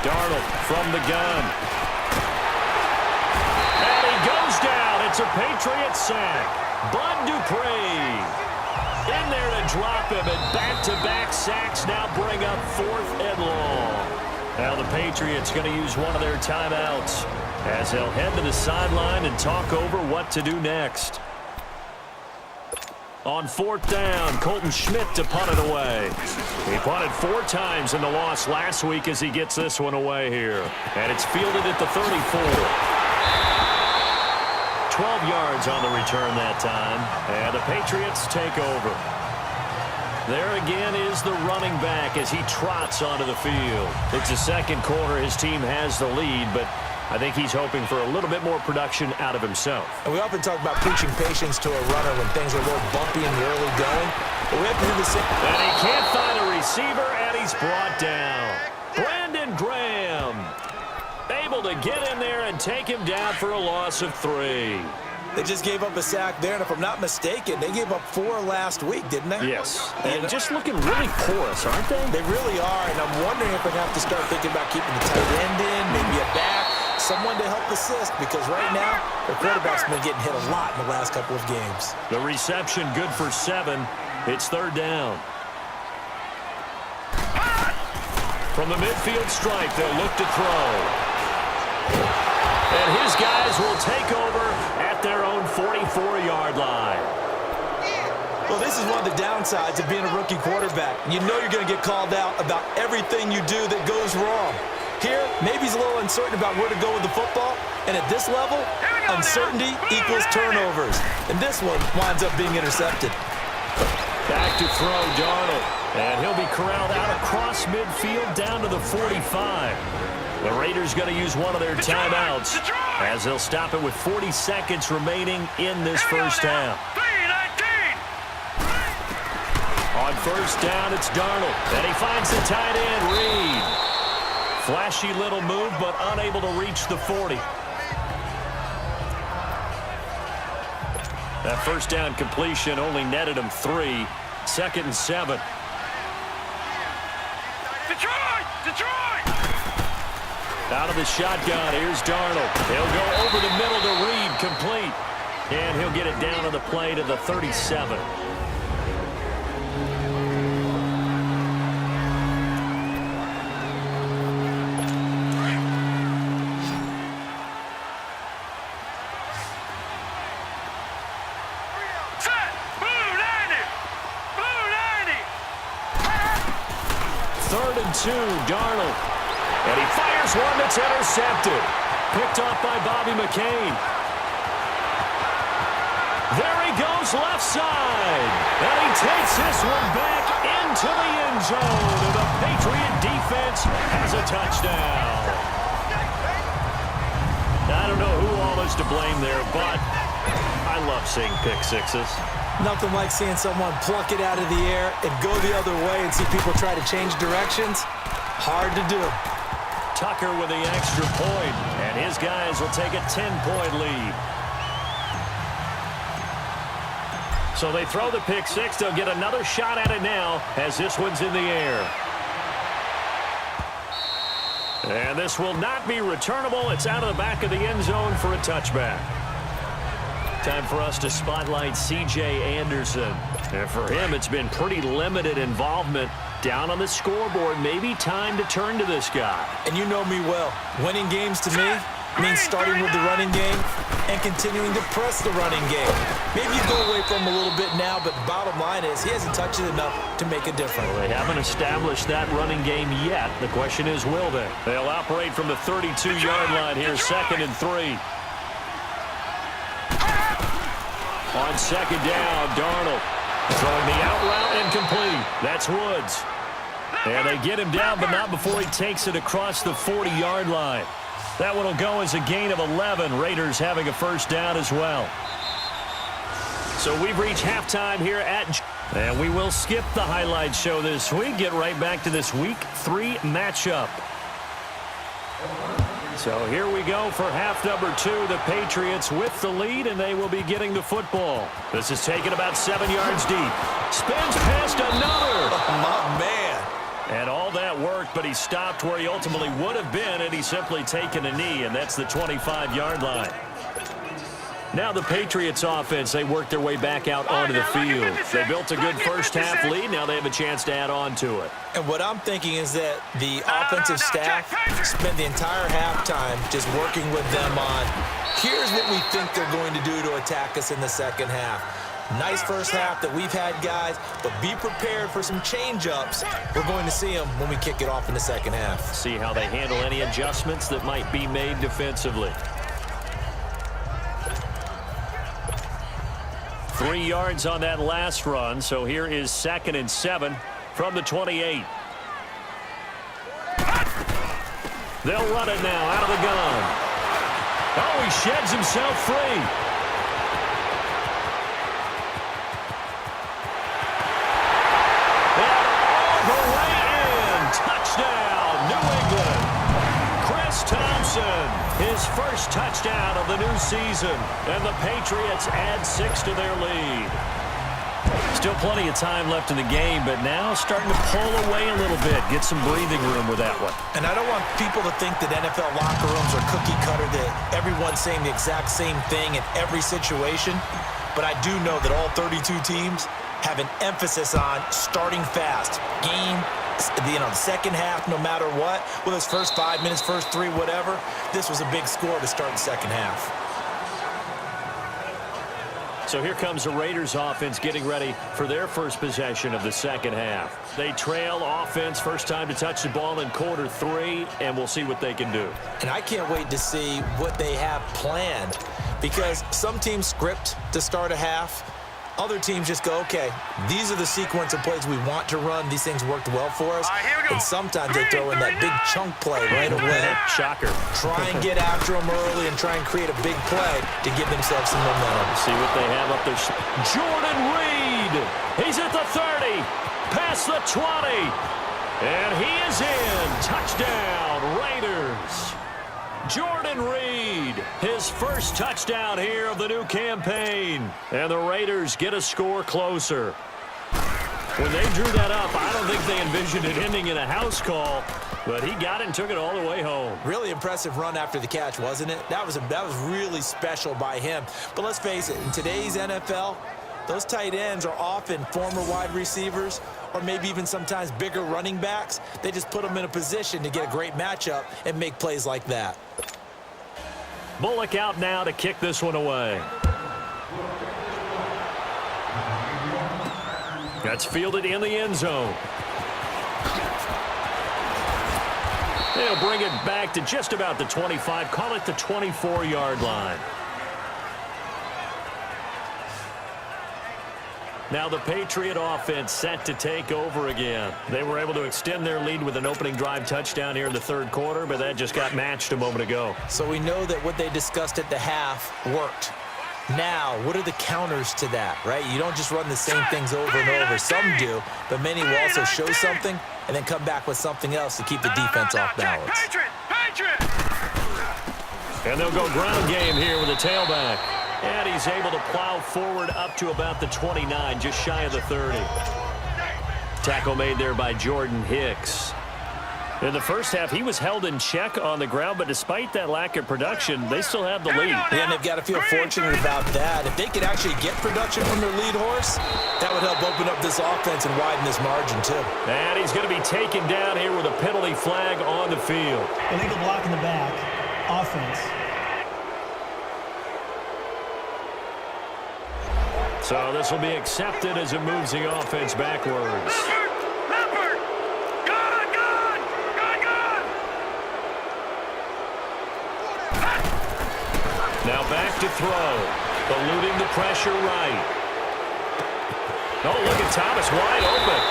Darnold from the gun. And he goes down. It's a Patriots sack. Bud Dupree in there to drop him, and back-to-back sacks now bring up 4th and long. Now the Patriots going to use one of their timeouts as they'll head to the sideline and talk over what to do next. On 4th down, Colton Schmidt to punt it away. He punted 4 times in the loss last week as he gets this one away here. And it's fielded at the 34. 12 yards on the return that time. And the Patriots take over. There again is the running back as he trots onto the field. It's the second quarter. His team has the lead, but I think he's hoping for a little bit more production out of himself. And we often talk about preaching patience to a runner when things are a little bumpy in the early going. But we have to do the same. And he can't find a receiver, and he's brought down. Brandon Graham able to get in there and take him down for a loss of 3. They just gave up a sack there, and if I'm not mistaken, they gave up 4 last week, didn't they? Yes. And just looking really porous, aren't they? They really are, and I'm wondering if they're going to have to start thinking about keeping the tight end in, maybe a back, someone to help assist, because right now, their quarterback's been getting hit a lot in the last couple of games. The reception good for 7. It's 3rd down. From the midfield stripe, they'll look to throw. And his guys will take over at their own 44-yard line. Well, this is one of the downsides of being a rookie quarterback. You know you're going to get called out about everything you do that goes wrong. Here, maybe he's a little uncertain about where to go with the football. And at this level, uncertainty equals turnovers. And this one winds up being intercepted. Back to throw, Darnold. And he'll be corralled out across midfield down to the 45. The Raiders going to use one of their timeouts as they'll stop it with 40 seconds remaining in this first half. On 1st down, it's Darnold. And he finds the tight end, Reed. Flashy little move, but unable to reach the 40. That 1st down completion only netted him 3. 2nd and 7. Detroit! Out of the shotgun, here's Darnold. He'll go over the middle to Reed, complete. And he'll get it down on the play to the 37. Third and 2, Darnold. And he fires one that's intercepted. Picked off by Bobby McCain. There he goes left side. And he takes this one back into the end zone. And the Patriot defense has a touchdown. I don't know who all is to blame there, but I love seeing pick sixes. Nothing like seeing someone pluck it out of the air and go the other way and see people try to change directions. Hard to do. Tucker with the extra point, and his guys will take a 10-point lead. So they throw the pick six. They'll get another shot at it now as this one's in the air. And this will not be returnable. It's out of the back of the end zone for a touchback. Time for us to spotlight C.J. Anderson. And for him, it's been pretty limited involvement down on the scoreboard. Maybe time to turn to this guy. And you know me well. Winning games to me means starting with the running game and continuing to press the running game. Maybe you go away from him a little bit now, but the bottom line is he hasn't touched it enough to make a difference. Well, they haven't established that running game yet. The question is, will they? They'll operate from the 32-yard line here, 2nd and 3. On 2nd down, Darnold throwing the out route incomplete. That's Woods. And they get him down, but not before he takes it across the 40-yard line. That one will go as a gain of 11. Raiders having a first down as well. So we've reached halftime here at... And we will skip the highlight show this week. Get right back to this Week 3 matchup. So here we go for half number 2. The Patriots with the lead, and they will be getting the football. This is taken about 7 yards deep. Spins past another. Oh, my man. And all that worked, but he stopped where he ultimately would have been, and he's simply taken a knee, and that's the 25-yard line. Now the Patriots offense, they worked their way back out onto the field. They built a good first-half lead. Now they have a chance to add on to it. And what I'm thinking is that the offensive staff spent the entire halftime just working with them on, here's what we think they're going to do to attack us in the second half. Nice first half that we've had, guys, but be prepared for some change-ups. We're going to see them when we kick it off in the second half. See how they handle any adjustments that might be made defensively. 3 yards on that last run, so here is 2nd and 7 from the 28. They'll run it now out of the gun. Oh, he sheds himself free. And all the way in. Touchdown, New England. Chris Thompson, his first touchdown of the new season. And the Patriots add 6 to their lead. Still plenty of time left in the game, but now starting to pull away a little bit. Get some breathing room with that one. And I don't want people to think that NFL locker rooms are cookie cutter, that everyone's saying the exact same thing in every situation. But I do know that all 32 teams have an emphasis on starting fast. Game, the second half, no matter what, whether it's first 5 minutes, first 3, whatever, this was a big score to start the second half. So here comes the Raiders offense getting ready for their first possession of the second half. They trail offense, first time to touch the ball in quarter 3, and we'll see what they can do. And I can't wait to see what they have planned, because some teams script to start a half. Other teams just go, okay, these are the sequence of plays we want to run. These things worked well for us. And sometimes they throw in that big chunk play right away. Shocker. Try and get after them early and try and create a big play to give themselves some momentum. See what they have up there. Jordan Reed. He's at the 30. Past the 20. And he is in. Touchdown, Raiders. Jordan Reed, his first touchdown here of the new campaign. And the Raiders get a score closer. When they drew that up, I don't think they envisioned it ending in a house call, but he got it and took it all the way home. Really impressive run after the catch, wasn't it? That was really special by him. But let's face it, in today's NFL, those tight ends are often former wide receivers or maybe even sometimes bigger running backs. They just put them in a position to get a great matchup and make plays like that. Bullock out now to kick this one away. That's fielded in the end zone. They'll bring it back to just about the 25, call it the 24-yard line. Now the Patriot offense set to take over again. They were able to extend their lead with an opening drive touchdown here in the third quarter, but that just got matched a moment ago. So we know that what they discussed at the half worked. Now, what are the counters to that, right? You don't just run the same things over and over. Some do, but many will also show something and then come back with something else to keep the defense off balance. And they'll go ground game here with a tailback. And he's able to plow forward up to about the 29, just shy of the 30. Tackle made there by Jordan Hicks. In the first half, he was held in check on the ground, but despite that lack of production, they still have the lead. And they've got to feel fortunate about that. If they could actually get production from their lead horse, that would help open up this offense and widen this margin, too. And he's going to be taken down here with a penalty flag on the field. Illegal block in the back. Offense. So this will be accepted as it moves the offense backwards. Now back to throw. Eluding the pressure right. Oh, look at Thomas wide open.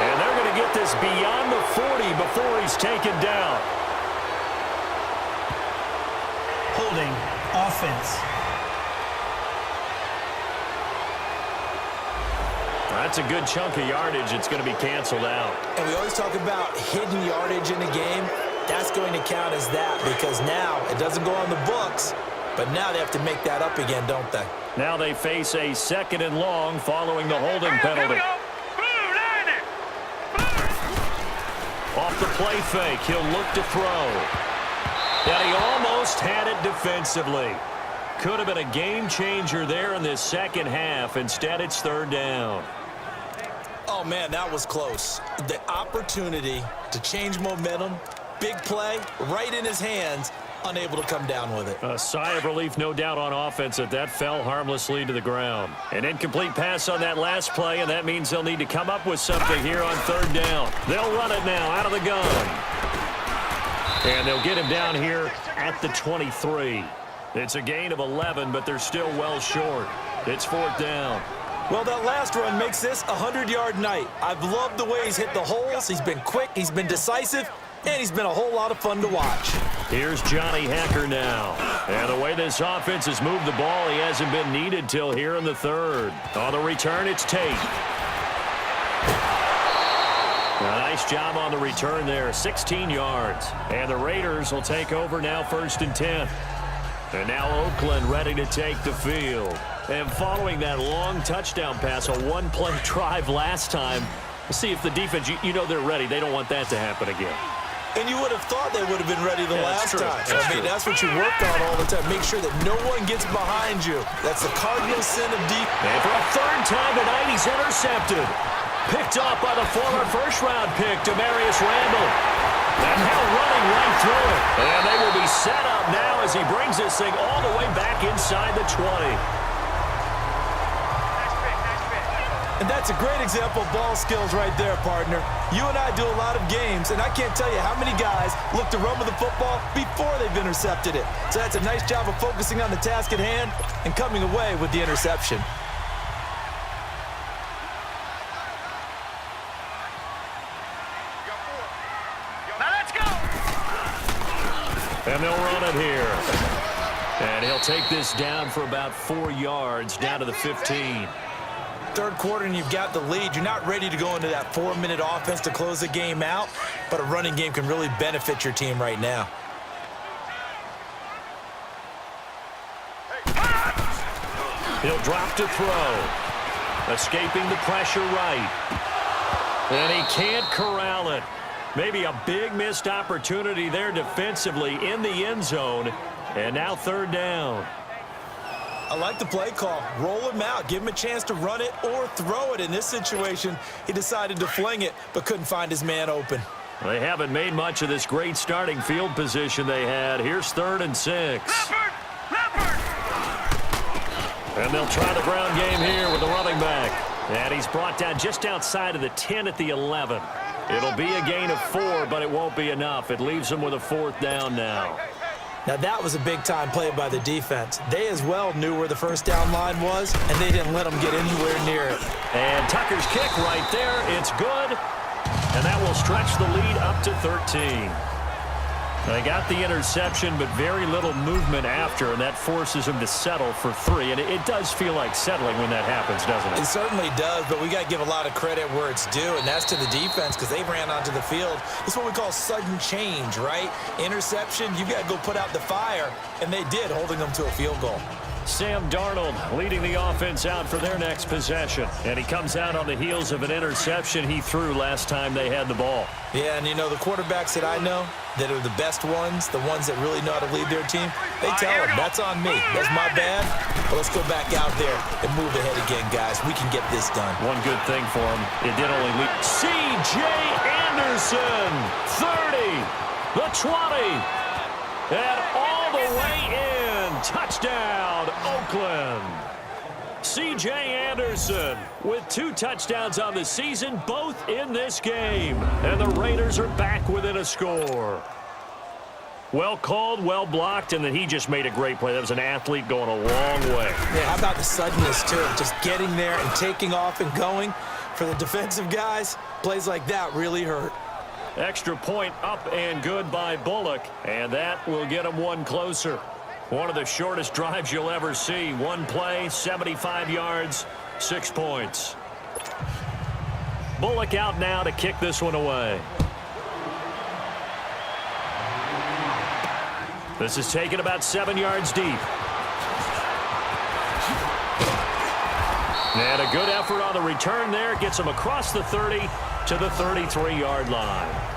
And they're going to get this beyond the 40 before he's taken down. Holding. Offense. That's a good chunk of yardage. It's going to be canceled out. And we always talk about hidden yardage in a game. That's going to count as that because now it doesn't go on the books, but now they have to make that up again, don't they? Now they face a 2nd and long following the holding penalty. play fake. He'll look to throw. And he almost had it defensively. Could have been a game changer there in this second half. Instead, it's third down. Oh, man, that was close. The opportunity to change momentum, big play, right in his hands, unable to come down with it. A sigh of relief, no doubt, on offense that fell harmlessly to the ground. An incomplete pass on that last play, and that means they'll need to come up with something here on third down. They'll run it now out of the gun. And they'll get him down here at the 23. It's a gain of 11, but they're still well short. It's fourth down. Well, that last run makes this a 100-yard night. I've loved the way he's hit the holes. He's been quick, he's been decisive, and he's been a whole lot of fun to watch. Here's Johnny Hacker now. And the way this offense has moved the ball, he hasn't been needed till here in the third. On the return, it's Tate. A nice job on the return there, 16 yards. And the Raiders will take over now, 1st and 10. And now Oakland ready to take the field. And following that long touchdown pass, a one-play drive last time, we'll see if the defense, you know they're ready. They don't want that to happen again. And you would have thought they would have been ready the last time. That's what you work on all the time. Make sure that no one gets behind you. That's the cardinal sin of deep. And for a third time tonight, he's intercepted. Picked off by the former first-round pick, Demarius Randall. And now running right through it. And they will be set up now as he brings this thing all the way back inside the 20. And that's a great example of ball skills right there, partner. You and I do a lot of games, and I can't tell you how many guys look to run with the football before they've intercepted it. So that's a nice job of focusing on the task at hand and coming away with the interception. Now let's go! And they'll run it here. And he'll take this down for about 4 yards, down to the 15. Third quarter and you've got the lead. You're not ready to go into that 4-minute offense to close the game out, but a running game can really benefit your team right now. He'll drop to throw. Escaping the pressure right. And he can't corral it. Maybe a big missed opportunity there defensively in the end zone. And now third down. I like the play call. Roll him out. Give him a chance to run it or throw it. In this situation, he decided to fling it, but couldn't find his man open. They haven't made much of this great starting field position they had. Here's 3rd and 6. And they'll try the ground game here with the running back. And he's brought down just outside of the 10 at the 11. It'll be a gain of 4, but it won't be enough. It leaves them with a 4th down now. Now, that was a big-time play by the defense. They as well knew where the first down line was, and they didn't let them get anywhere near it. And Tucker's kick right there. It's good. And that will stretch the lead up to 13. They got the interception, but very little movement after, and that forces them to settle for 3. And it does feel like settling when that happens, doesn't it? It certainly does, but we got to give a lot of credit where it's due, and that's to the defense because they ran onto the field. It's what we call sudden change, right? Interception, you got to go put out the fire, and they did, holding them to a field goal. Sam Darnold leading the offense out for their next possession. And he comes out on the heels of an interception he threw last time they had the ball. Yeah, and you know, the quarterbacks that I know that are the best ones, the ones that really know how to lead their team, they tell them, that's on me. That's my bad. But let's go back out there and move ahead again, guys. We can get this done. One good thing for him, it did only lead. C.J. Anderson, 30, the 20, and all the way in. Touchdown, Oakland. C.J. Anderson with 2 touchdowns on the season, both in this game. And the Raiders are back within a score. Well called, well blocked, and then he just made a great play. That was an athlete going a long way. Yeah, how about the suddenness, too? Just getting there and taking off and going. For the defensive guys, plays like that really hurt. Extra point up and good by Bullock, and that will get him one closer. One of the shortest drives you'll ever see. One play, 75 yards, 6 points. Bullock out now to kick this one away. This is taken about 7 yards deep. And a good effort on the return there. Gets him across the 30 to the 33-yard line.